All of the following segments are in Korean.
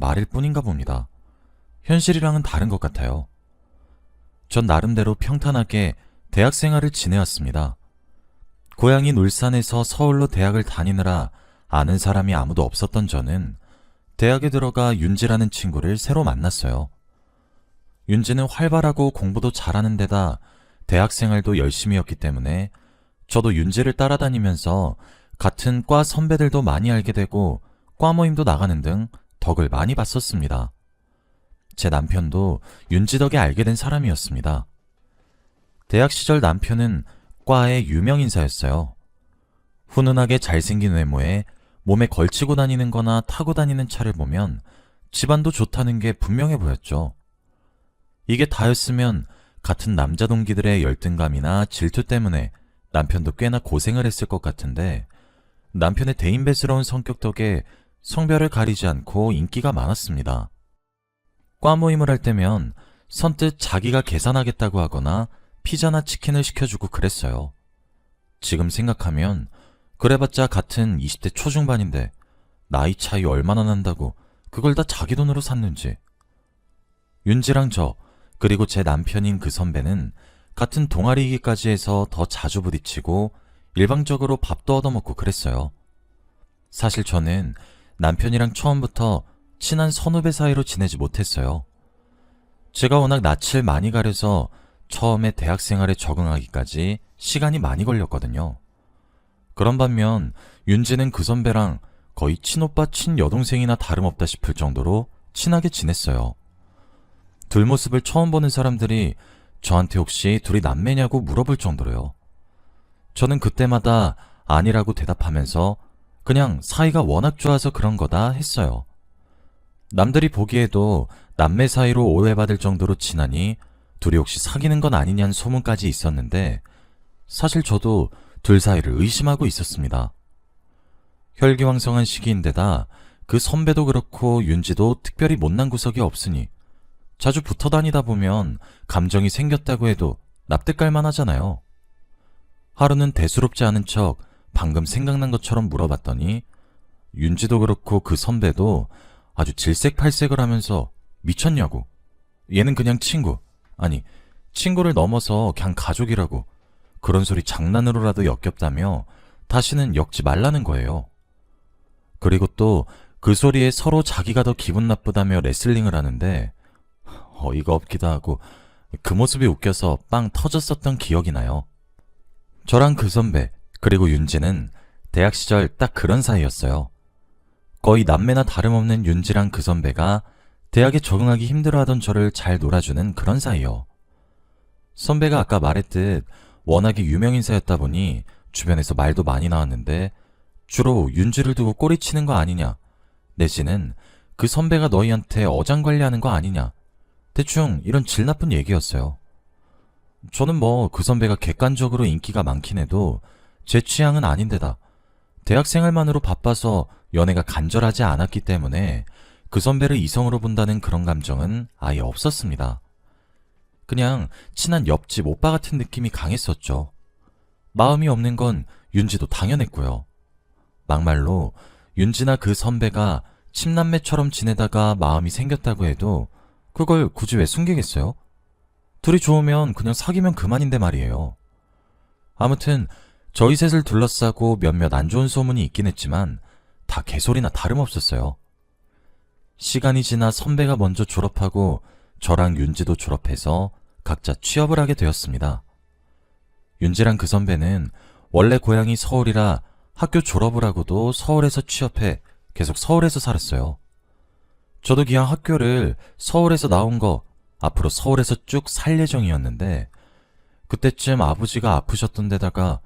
말일 뿐인가 봅니다. 현실이랑은 다른 것 같아요. 전 나름대로 평탄하게 대학 생활을 지내왔습니다. 고향인 울산에서 서울로 대학을 다니느라 아는 사람이 아무도 없었던 저는 대학에 들어가 윤지라는 친구를 새로 만났어요. 윤지는 활발하고 공부도 잘하는 데다 대학 생활도 열심히였기 때문에 저도 윤지를 따라다니면서 같은 과 선배들도 많이 알게 되고 과 모임도 나가는 등 덕을 많이 봤었습니다. 제 남편도 윤지 덕에 알게 된 사람이었습니다. 대학 시절 남편은 과의 유명 인사였어요. 훈훈하게 잘생긴 외모에 몸에 걸치고 다니는 거나 타고 다니는 차를 보면 집안도 좋다는 게 분명해 보였죠. 이게 다였으면 같은 남자 동기들의 열등감이나 질투 때문에 남편도 꽤나 고생을 했을 것 같은데 남편의 대인배스러운 성격 덕에 성별을 가리지 않고 인기가 많았습니다. 과 모임을 할 때면 선뜻 자기가 계산하겠다고 하거나 피자나 치킨을 시켜주고 그랬어요. 지금 생각하면 그래봤자 같은 20대 초중반인데 나이 차이 얼마나 난다고 그걸 다 자기 돈으로 샀는지. 윤지랑 저 그리고 제 남편인 그 선배는 같은 동아리이기까지 해서 더 자주 부딪히고 일방적으로 밥도 얻어먹고 그랬어요. 사실 저는 남편이랑 처음부터 친한 선후배 사이로 지내지 못했어요. 제가 워낙 낯을 많이 가려서 처음에 대학 생활에 적응하기까지 시간이 많이 걸렸거든요. 그런 반면 윤지는 그 선배랑 거의 친오빠 친여동생이나 다름없다 싶을 정도로 친하게 지냈어요. 둘 모습을 처음 보는 사람들이 저한테 혹시 둘이 남매냐고 물어볼 정도로요. 저는 그때마다 아니라고 대답하면서 그냥 사이가 워낙 좋아서 그런 거다 했어요. 남들이 보기에도 남매 사이로 오해받을 정도로 친하니 둘이 혹시 사귀는 건 아니냐는 소문까지 있었는데 사실 저도 둘 사이를 의심하고 있었습니다. 혈기왕성한 시기인데다 그 선배도 그렇고 윤지도 특별히 못난 구석이 없으니 자주 붙어 다니다 보면 감정이 생겼다고 해도 납득갈만 하잖아요. 하루는 대수롭지 않은 척 방금 생각난 것처럼 물어봤더니 윤지도 그렇고 그 선배도 아주 질색팔색을 하면서 미쳤냐고. 얘는 그냥 친구. 아니, 친구를 넘어서 그냥 가족이라고. 그런 소리 장난으로라도 역겹다며 다시는 엮지 말라는 거예요. 그리고 또 그 소리에 서로 자기가 더 기분 나쁘다며 레슬링을 하는데 어이가 없기도 하고 그 모습이 웃겨서 빵 터졌었던 기억이 나요. 저랑 그 선배 그리고 윤지는 대학 시절 딱 그런 사이였어요. 거의 남매나 다름없는 윤지랑 그 선배가 대학에 적응하기 힘들어하던 저를 잘 놀아주는 그런 사이요. 선배가 아까 말했듯 워낙에 유명인사였다 보니 주변에서 말도 많이 나왔는데 주로 윤지를 두고 꼬리치는 거 아니냐, 내지는 그 선배가 너희한테 어장관리하는 거 아니냐, 대충 이런 질 나쁜 얘기였어요. 저는 뭐 그 선배가 객관적으로 인기가 많긴 해도 제 취향은 아닌데다 대학 생활만으로 바빠서 연애가 간절하지 않았기 때문에 그 선배를 이성으로 본다는 그런 감정은 아예 없었습니다. 그냥 친한 옆집 오빠 같은 느낌이 강했었죠. 마음이 없는 건 윤지도 당연했고요. 막말로 윤지나 그 선배가 친남매처럼 지내다가 마음이 생겼다고 해도 그걸 굳이 왜 숨기겠어요? 둘이 좋으면 그냥 사귀면 그만인데 말이에요. 아무튼 저희 셋을 둘러싸고 몇몇 안 좋은 소문이 있긴 했지만 다 개소리나 다름없었어요. 시간이 지나 선배가 먼저 졸업하고 저랑 윤지도 졸업해서 각자 취업을 하게 되었습니다. 윤지랑 그 선배는 원래 고향이 서울이라 학교 졸업을 하고도 서울에서 취업해 계속 서울에서 살았어요. 저도 그냥 학교를 서울에서 나온 거 앞으로 서울에서 쭉 살 예정이었는데 그때쯤 아버지가 아프셨던 데다가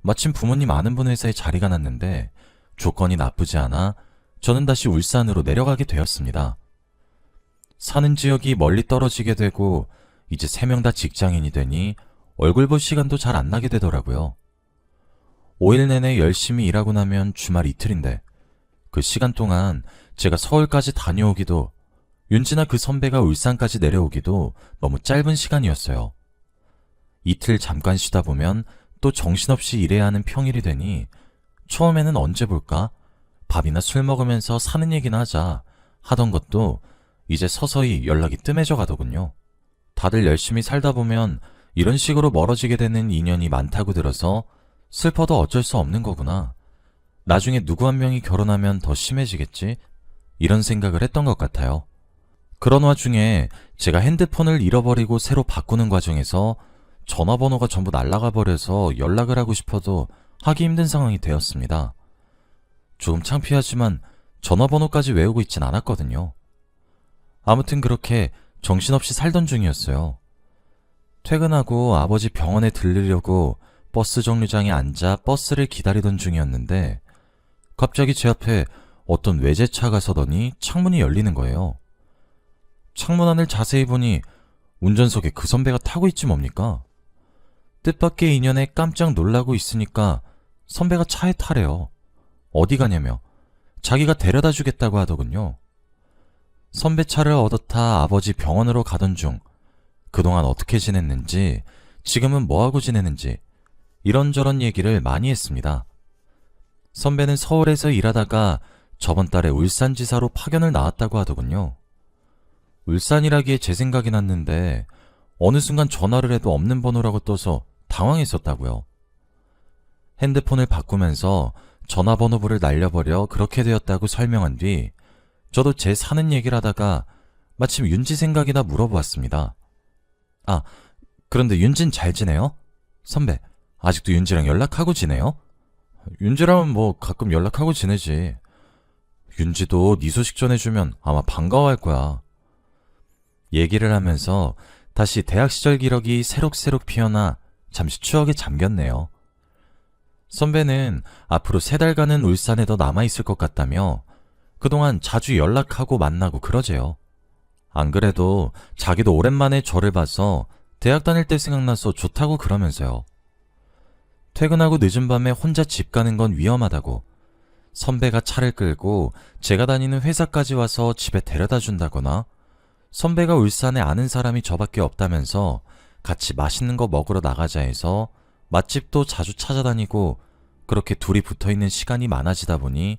마침 부모님 아는 분 회사에 자리가 났는데 조건이 나쁘지 않아 저는 다시 울산으로 내려가게 되었습니다. 사는 지역이 멀리 떨어지게 되고 이제 3명 다 직장인이 되니 얼굴 볼 시간도 잘 안 나게 되더라고요. 5일 내내 열심히 일하고 나면 주말 이틀인데 그 시간 동안 제가 서울까지 다녀오기도 윤지나 그 선배가 울산까지 내려오기도 너무 짧은 시간이었어요. 이틀 잠깐 쉬다 보면 또 정신없이 일해야 하는 평일이 되니 처음에는 언제 볼까? 밥이나 술 먹으면서 사는 얘기나 하자 하던 것도 이제 서서히 연락이 뜸해져 가더군요. 다들 열심히 살다 보면 이런 식으로 멀어지게 되는 인연이 많다고 들어서 슬퍼도 어쩔 수 없는 거구나. 나중에 누구 한 명이 결혼하면 더 심해지겠지? 이런 생각을 했던 것 같아요. 그런 와중에 제가 핸드폰을 잃어버리고 새로 바꾸는 과정에서 전화번호가 전부 날아가 버려서 연락을 하고 싶어도 하기 힘든 상황이 되었습니다. 조금 창피하지만 전화번호까지 외우고 있진 않았거든요. 아무튼 그렇게 정신없이 살던 중이었어요. 퇴근하고 아버지 병원에 들르려고 버스 정류장에 앉아 버스를 기다리던 중이었는데 갑자기 제 앞에 어떤 외제차가 서더니 창문이 열리는 거예요. 창문 안을 자세히 보니 운전석에 그 선배가 타고 있지 뭡니까? 뜻밖의 인연에 깜짝 놀라고 있으니까 선배가 차에 타래요. 어디 가냐며 자기가 데려다 주겠다고 하더군요. 선배 차를 얻어 타 아버지 병원으로 가던 중 그동안 어떻게 지냈는지, 지금은 뭐하고 지내는지 이런저런 얘기를 많이 했습니다. 선배는 서울에서 일하다가 저번 달에 울산지사로 파견을 나왔다고 하더군요. 울산이라기에 제 생각이 났는데 어느 순간 전화를 해도 없는 번호라고 떠서 당황했었다고요. 핸드폰을 바꾸면서 전화번호부를 날려버려 그렇게 되었다고 설명한 뒤 저도 제 사는 얘기를 하다가 마침 윤지 생각이 나 물어보았습니다. 아, 그런데 윤진 잘 지내요? 선배, 아직도 윤지랑 연락하고 지내요? 윤지랑은 뭐 가끔 연락하고 지내지. 윤지도 네 소식 전해주면 아마 반가워할 거야. 얘기를 하면서 다시 대학 시절 기록이 새록새록 피어나 잠시 추억에 잠겼네요. 선배는 앞으로 3달간은 울산에 더 남아있을 것 같다며 그동안 자주 연락하고 만나고 그러재요. 안 그래도 자기도 오랜만에 저를 봐서 대학 다닐 때 생각나서 좋다고 그러면서요. 퇴근하고 늦은 밤에 혼자 집 가는 건 위험하다고 선배가 차를 끌고 제가 다니는 회사까지 와서 집에 데려다 준다거나 선배가 울산에 아는 사람이 저밖에 없다면서 같이 맛있는 거 먹으러 나가자 해서 맛집도 자주 찾아다니고 그렇게 둘이 붙어있는 시간이 많아지다 보니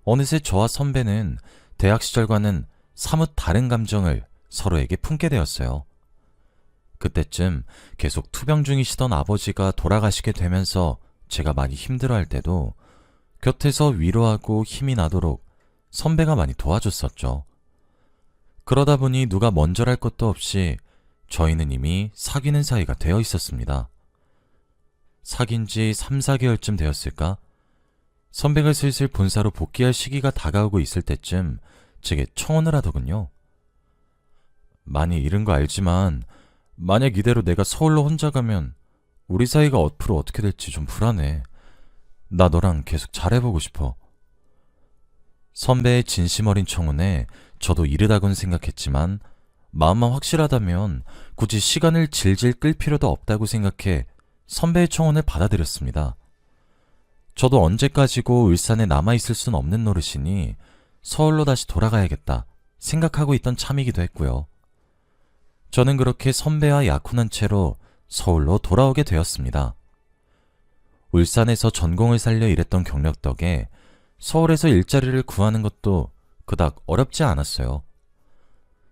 어느새 저와 선배는 대학 시절과는 사뭇 다른 감정을 서로에게 품게 되었어요. 그때쯤 계속 투병 중이시던 아버지가 돌아가시게 되면서 제가 많이 힘들어할 때도 곁에서 위로하고 힘이 나도록 선배가 많이 도와줬었죠. 그러다 보니 누가 먼저랄 것도 없이 저희는 이미 사귀는 사이가 되어 있었습니다. 사귄 지 3, 4개월쯤 되었을까? 선배가 슬슬 본사로 복귀할 시기가 다가오고 있을 때쯤 제게 청혼을 하더군요. 많이 잃은 거 알지만 만약 이대로 내가 서울로 혼자 가면 우리 사이가 앞으로 어떻게 될지 좀 불안해. 나 너랑 계속 잘해보고 싶어. 선배의 진심 어린 청혼에 저도 이르다곤 생각했지만 마음만 확실하다면 굳이 시간을 질질 끌 필요도 없다고 생각해 선배의 청혼을 받아들였습니다. 저도 언제까지고 울산에 남아있을 순 없는 노릇이니 서울로 다시 돌아가야겠다 생각하고 있던 참이기도 했고요. 저는 그렇게 선배와 약혼한 채로 서울로 돌아오게 되었습니다. 울산에서 전공을 살려 일했던 경력 덕에 서울에서 일자리를 구하는 것도 그닥 어렵지 않았어요.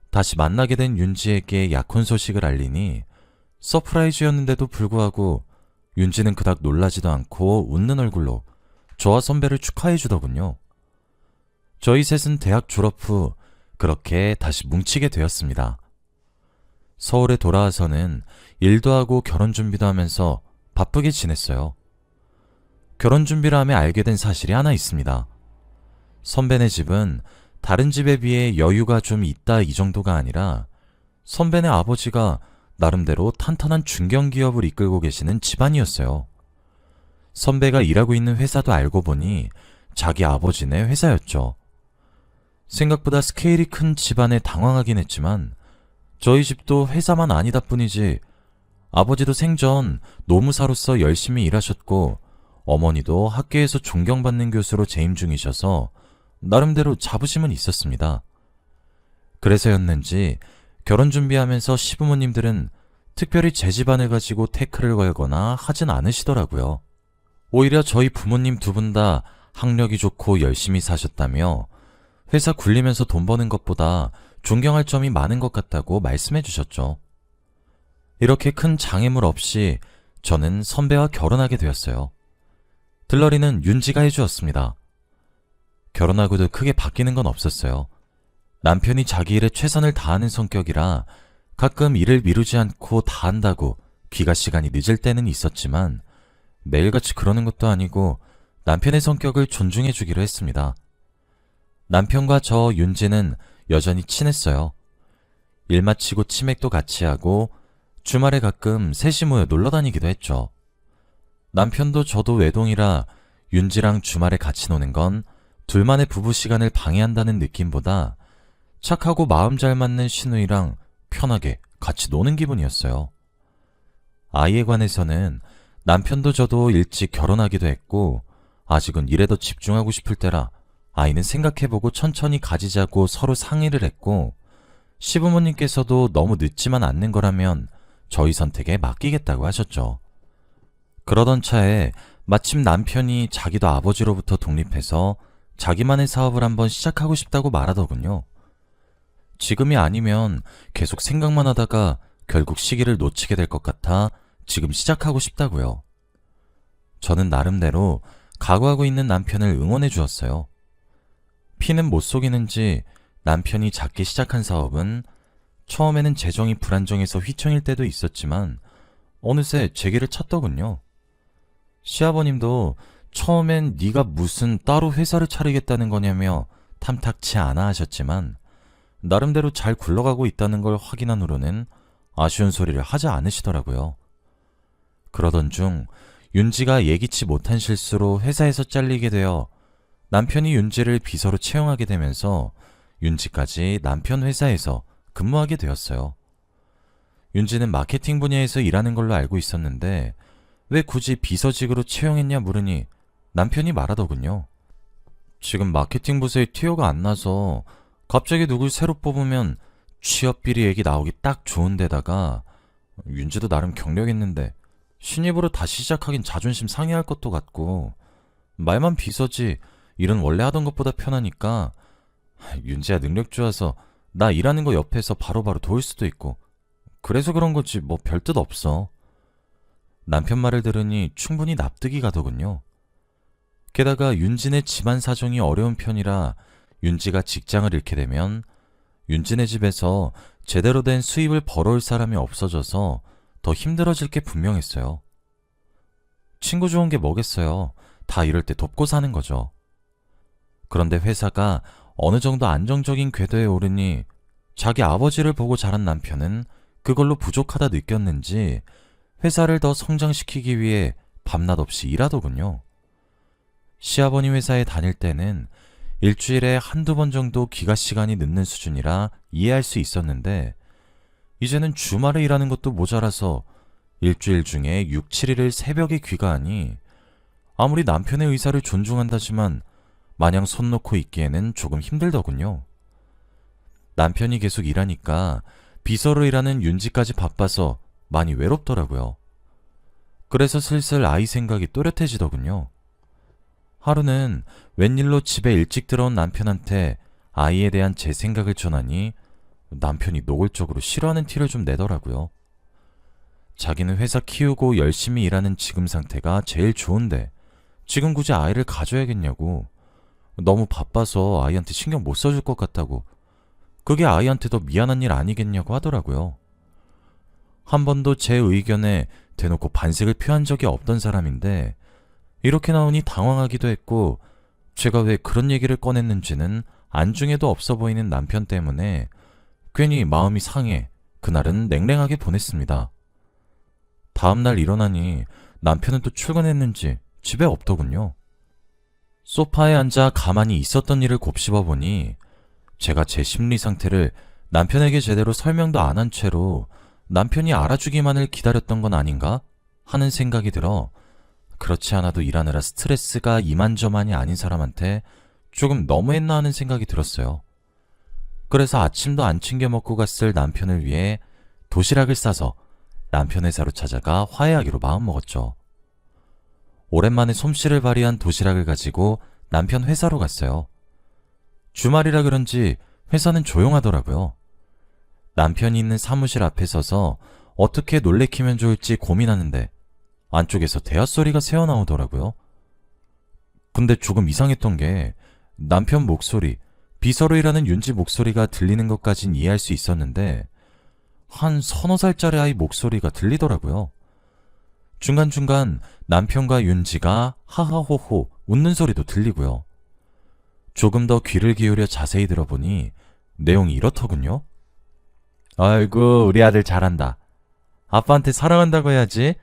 다시 만나게 된 윤지에게 약혼 소식을 알리니 서프라이즈였는데도 불구하고 윤지는 그닥 놀라지도 않고 웃는 얼굴로 저와 선배를 축하해 주더군요. 저희 셋은 대학 졸업 후 그렇게 다시 뭉치게 되었습니다. 서울에 돌아와서는 일도 하고 결혼 준비도 하면서 바쁘게 지냈어요. 결혼 준비를 하며 알게 된 사실이 하나 있습니다. 선배네 집은 다른 집에 비해 여유가 좀 있다 이 정도가 아니라 선배네 아버지가 나름대로 탄탄한 중견기업을 이끌고 계시는 집안이었어요. 선배가 일하고 있는 회사도 알고 보니 자기 아버지네 회사였죠. 생각보다 스케일이 큰 집안에 당황하긴 했지만 저희 집도 회사만 아니다 뿐이지 아버지도 생전 노무사로서 열심히 일하셨고 어머니도 학계에서 존경받는 교수로 재임 중이셔서 나름대로 자부심은 있었습니다. 그래서였는지 결혼 준비하면서 시부모님들은 특별히 제 집안을 가지고 태클을 걸거나 하진 않으시더라고요. 오히려 저희 부모님 두 분 다 학력이 좋고 열심히 사셨다며 회사 굴리면서 돈 버는 것보다 존경할 점이 많은 것 같다고 말씀해 주셨죠. 이렇게 큰 장애물 없이 저는 선배와 결혼하게 되었어요. 들러리는 윤지가 해주었습니다. 결혼하고도 크게 바뀌는 건 없었어요. 남편이 자기 일에 최선을 다하는 성격이라 가끔 일을 미루지 않고 다 한다고 귀가 시간이 늦을 때는 있었지만 매일같이 그러는 것도 아니고 남편의 성격을 존중해 주기로 했습니다. 남편과 저 윤지는 여전히 친했어요. 일 마치고 치맥도 같이 하고 주말에 가끔 셋이 모여 놀러 다니기도 했죠. 남편도 저도 외동이라 윤지랑 주말에 같이 노는 건 둘만의 부부 시간을 방해한다는 느낌보다 착하고 마음 잘 맞는 시누이랑 편하게 같이 노는 기분이었어요. 아이에 관해서는 남편도 저도 일찍 결혼하기도 했고 아직은 일에 더 집중하고 싶을 때라 아이는 생각해보고 천천히 가지자고 서로 상의를 했고 시부모님께서도 너무 늦지만 않는 거라면 저희 선택에 맡기겠다고 하셨죠. 그러던 차에 마침 남편이 자기도 아버지로부터 독립해서 자기만의 사업을 한번 시작하고 싶다고 말하더군요. 지금이 아니면 계속 생각만 하다가 결국 시기를 놓치게 될 것 같아 지금 시작하고 싶다고요. 저는 나름대로 각오하고 있는 남편을 응원해 주었어요. 피는 못 속이는지 남편이 작게 시작한 사업은 처음에는 재정이 불안정해서 휘청일 때도 있었지만 어느새 재기를 찾더군요. 시아버님도 처음엔 네가 무슨 따로 회사를 차리겠다는 거냐며 탐탁치 않아 하셨지만 나름대로 잘 굴러가고 있다는 걸 확인한 후로는 아쉬운 소리를 하지 않으시더라고요. 그러던 중 윤지가 예기치 못한 실수로 회사에서 잘리게 되어 남편이 윤지를 비서로 채용하게 되면서 윤지까지 남편 회사에서 근무하게 되었어요. 윤지는 마케팅 분야에서 일하는 걸로 알고 있었는데 왜 굳이 비서직으로 채용했냐 물으니 남편이 말하더군요. 지금 마케팅 부서에 티오가 안 나서 갑자기 누굴 새로 뽑으면 취업 비리 얘기 나오기 딱 좋은 데다가 윤지도 나름 경력 있는데 신입으로 다시 시작하긴 자존심 상해할 것도 같고 말만 비서지 일은 원래 하던 것보다 편하니까 윤지야 능력 좋아서 나 일하는 거 옆에서 바로바로 도울 수도 있고 그래서 그런 거지 뭐 별 뜻 없어. 남편 말을 들으니 충분히 납득이 가더군요. 게다가 윤진의 집안 사정이 어려운 편이라 윤지가 직장을 잃게 되면 윤진의 집에서 제대로 된 수입을 벌어올 사람이 없어져서 더 힘들어질 게 분명했어요. 친구 좋은 게 뭐겠어요. 다 이럴 때 돕고 사는 거죠. 그런데 회사가 어느 정도 안정적인 궤도에 오르니 자기 아버지를 보고 자란 남편은 그걸로 부족하다 느꼈는지 회사를 더 성장시키기 위해 밤낮 없이 일하더군요. 시아버님 회사에 다닐 때는 일주일에 한두 번 정도 귀가 시간이 늦는 수준이라 이해할 수 있었는데 이제는 주말에 일하는 것도 모자라서 일주일 중에 6, 7일을 새벽에 귀가하니 아무리 남편의 의사를 존중한다지만 마냥 손 놓고 있기에는 조금 힘들더군요. 남편이 계속 일하니까 비서로 일하는 윤지까지 바빠서 많이 외롭더라고요. 그래서 슬슬 아이 생각이 또렷해지더군요. 하루는 웬일로 집에 일찍 들어온 남편한테 아이에 대한 제 생각을 전하니 남편이 노골적으로 싫어하는 티를 좀 내더라고요. 자기는 회사 키우고 열심히 일하는 지금 상태가 제일 좋은데 지금 굳이 아이를 가져야겠냐고, 너무 바빠서 아이한테 신경 못 써줄 것 같다고, 그게 아이한테 더 미안한 일 아니겠냐고 하더라고요. 한 번도 제 의견에 대놓고 반색을 표한 적이 없던 사람인데 이렇게 나오니 당황하기도 했고 제가 왜 그런 얘기를 꺼냈는지는 안중에도 없어 보이는 남편 때문에 괜히 마음이 상해 그날은 냉랭하게 보냈습니다. 다음날 일어나니 남편은 또 출근했는지 집에 없더군요. 소파에 앉아 가만히 있었던 일을 곱씹어 보니 제가 제 심리 상태를 남편에게 제대로 설명도 안 한 채로 남편이 알아주기만을 기다렸던 건 아닌가 하는 생각이 들어 그렇지 않아도 일하느라 스트레스가 이만저만이 아닌 사람한테 조금 너무했나 하는 생각이 들었어요. 그래서 아침도 안 챙겨 먹고 갔을 남편을 위해 도시락을 싸서 남편 회사로 찾아가 화해하기로 마음먹었죠. 오랜만에 솜씨를 발휘한 도시락을 가지고 남편 회사로 갔어요. 주말이라 그런지 회사는 조용하더라고요. 남편이 있는 사무실 앞에 서서 어떻게 놀래키면 좋을지 고민하는데 안쪽에서 대화 소리가 새어나오더라고요. 근데 조금 이상했던 게 남편 목소리, 비서로 일하는 윤지 목소리가 들리는 것까진 이해할 수 있었는데 한 서너 살짜리 아이 목소리가 들리더라고요. 중간중간 남편과 윤지가 하하호호 웃는 소리도 들리고요. 조금 더 귀를 기울여 자세히 들어보니 내용이 이렇더군요. 아이고, 우리 아들 잘한다. 아빠한테 사랑한다고 해야지.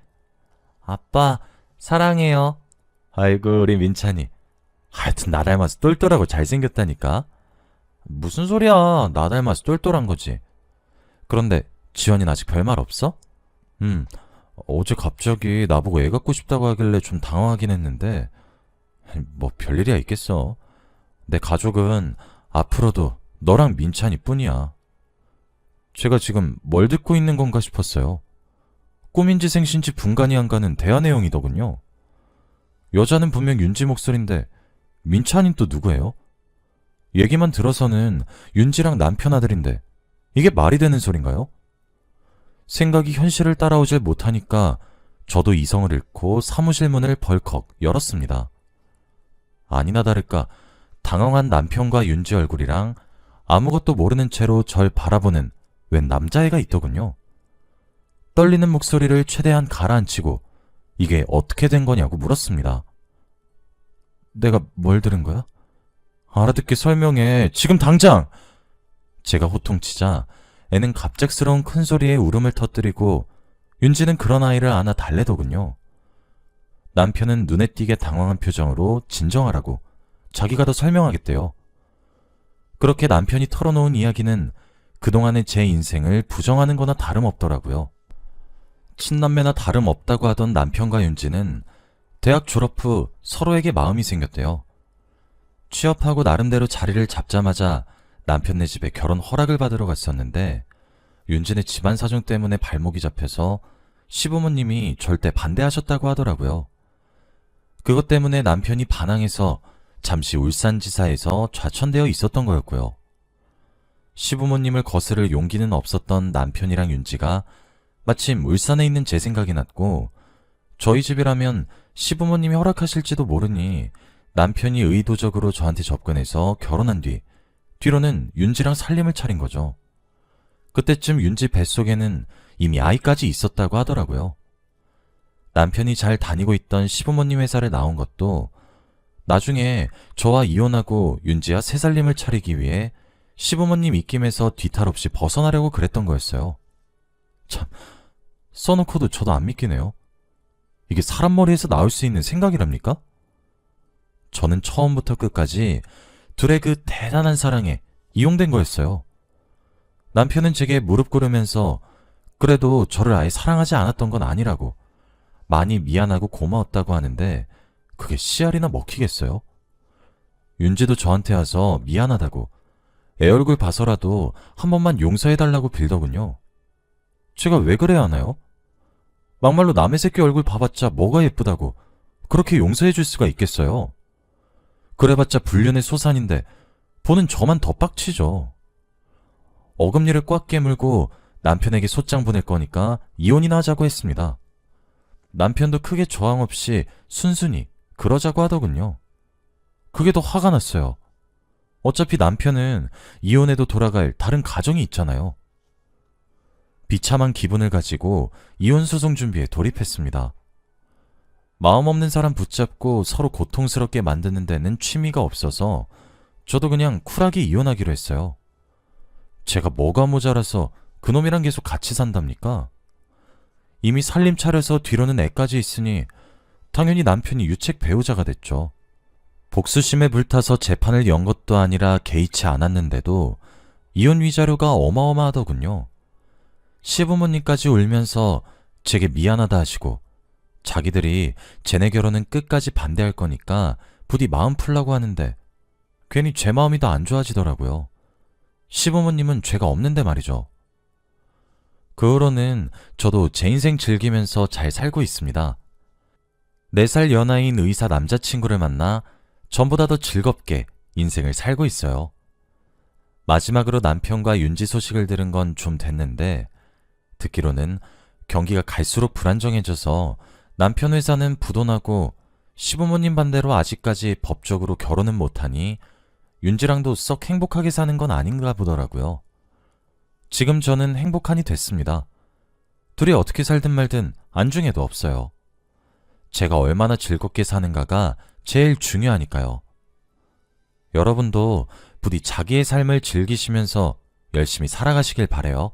아빠, 사랑해요. 아이고, 우리 민찬이. 하여튼 나 닮아서 똘똘하고 잘생겼다니까. 무슨 소리야. 나 닮아서 똘똘한 거지. 그런데 지원이는 아직 별말 없어? 어제 갑자기 나보고 애 갖고 싶다고 하길래 좀 당황하긴 했는데 뭐 별일이야 있겠어. 내 가족은 앞으로도 너랑 민찬이 뿐이야. 제가 지금 뭘 듣고 있는 건가 싶었어요. 꿈인지 생신지 분간이 안 가는 대화 내용이더군요. 여자는 분명 윤지 목소리인데 민찬이는 또 누구예요? 얘기만 들어서는 윤지랑 남편 아들인데 이게 말이 되는 소린가요? 생각이 현실을 따라오질 못하니까 저도 이성을 잃고 사무실 문을 벌컥 열었습니다. 아니나 다를까 당황한 남편과 윤지 얼굴이랑 아무것도 모르는 채로 절 바라보는 웬 남자애가 있더군요. 떨리는 목소리를 최대한 가라앉히고 이게 어떻게 된 거냐고 물었습니다. 내가 뭘 들은 거야? 알아듣게 설명해. 지금 당장! 제가 호통치자 애는 갑작스러운 큰 소리에 울음을 터뜨리고 윤지는 그런 아이를 안아 달래더군요. 남편은 눈에 띄게 당황한 표정으로 진정하라고 자기가 더 설명하겠대요. 그렇게 남편이 털어놓은 이야기는 그동안의 제 인생을 부정하는 거나 다름없더라고요. 친남매나 다름없다고 하던 남편과 윤지는 대학 졸업 후 서로에게 마음이 생겼대요. 취업하고 나름대로 자리를 잡자마자 남편네 집에 결혼 허락을 받으러 갔었는데 윤지네 집안 사정 때문에 발목이 잡혀서 시부모님이 절대 반대하셨다고 하더라고요. 그것 때문에 남편이 반항해서 잠시 울산지사에서 좌천되어 있었던 거였고요. 시부모님을 거스를 용기는 없었던 남편이랑 윤지가 마침 울산에 있는 제 생각이 났고 저희 집이라면 시부모님이 허락하실지도 모르니 남편이 의도적으로 저한테 접근해서 결혼한 뒤로는 윤지랑 살림을 차린 거죠. 그때쯤 윤지 뱃속에는 이미 아이까지 있었다고 하더라고요. 남편이 잘 다니고 있던 시부모님 회사를 나온 것도 나중에 저와 이혼하고 윤지와 새 살림을 차리기 위해 시부모님 입김에서 뒤탈 없이 벗어나려고 그랬던 거였어요. 참, 써놓고도 저도 안 믿기네요. 이게 사람 머리에서 나올 수 있는 생각이랍니까? 저는 처음부터 끝까지 둘의 그 대단한 사랑에 이용된 거였어요. 남편은 제게 무릎 꿇으면서 그래도 저를 아예 사랑하지 않았던 건 아니라고 많이 미안하고 고마웠다고 하는데 그게 씨알이나 먹히겠어요? 윤지도 저한테 와서 미안하다고 애 얼굴 봐서라도 한 번만 용서해달라고 빌더군요. 제가 왜 그래야 하나요? 막말로 남의 새끼 얼굴 봐봤자 뭐가 예쁘다고 그렇게 용서해줄 수가 있겠어요? 그래봤자 불륜의 소산인데 보는 저만 더 빡치죠. 어금니를 꽉 깨물고 남편에게 소장 보낼 거니까 이혼이나 하자고 했습니다. 남편도 크게 저항 없이 순순히 그러자고 하더군요. 그게 더 화가 났어요. 어차피 남편은 이혼해도 돌아갈 다른 가정이 있잖아요. 비참한 기분을 가지고 이혼 소송 준비에 돌입했습니다. 마음 없는 사람 붙잡고 서로 고통스럽게 만드는 데는 취미가 없어서 저도 그냥 쿨하게 이혼하기로 했어요. 제가 뭐가 모자라서 그놈이랑 계속 같이 산답니까? 이미 살림 차려서 뒤로는 애까지 있으니 당연히 남편이 유책 배우자가 됐죠. 복수심에 불타서 재판을 연 것도 아니라 개의치 않았는데도 이혼 위자료가 어마어마하더군요. 시부모님까지 울면서 제게 미안하다 하시고 자기들이 쟤네 결혼은 끝까지 반대할 거니까 부디 마음 풀라고 하는데 괜히 제 마음이 더 안 좋아지더라고요. 시부모님은 죄가 없는데 말이죠. 그 후로는 저도 제 인생 즐기면서 잘 살고 있습니다. 4살 연하인 의사 남자친구를 만나 전보다 더 즐겁게 인생을 살고 있어요. 마지막으로 남편과 윤지 소식을 들은 건 좀 됐는데 듣기로는 경기가 갈수록 불안정해져서 남편 회사는 부도나고 시부모님 반대로 아직까지 법적으로 결혼은 못하니 윤지랑도 썩 행복하게 사는 건 아닌가 보더라고요. 지금 저는 행복하니 됐습니다. 둘이 어떻게 살든 말든 안중에도 없어요. 제가 얼마나 즐겁게 사는가가 제일 중요하니까요. 여러분도 부디 자기의 삶을 즐기시면서 열심히 살아가시길 바래요.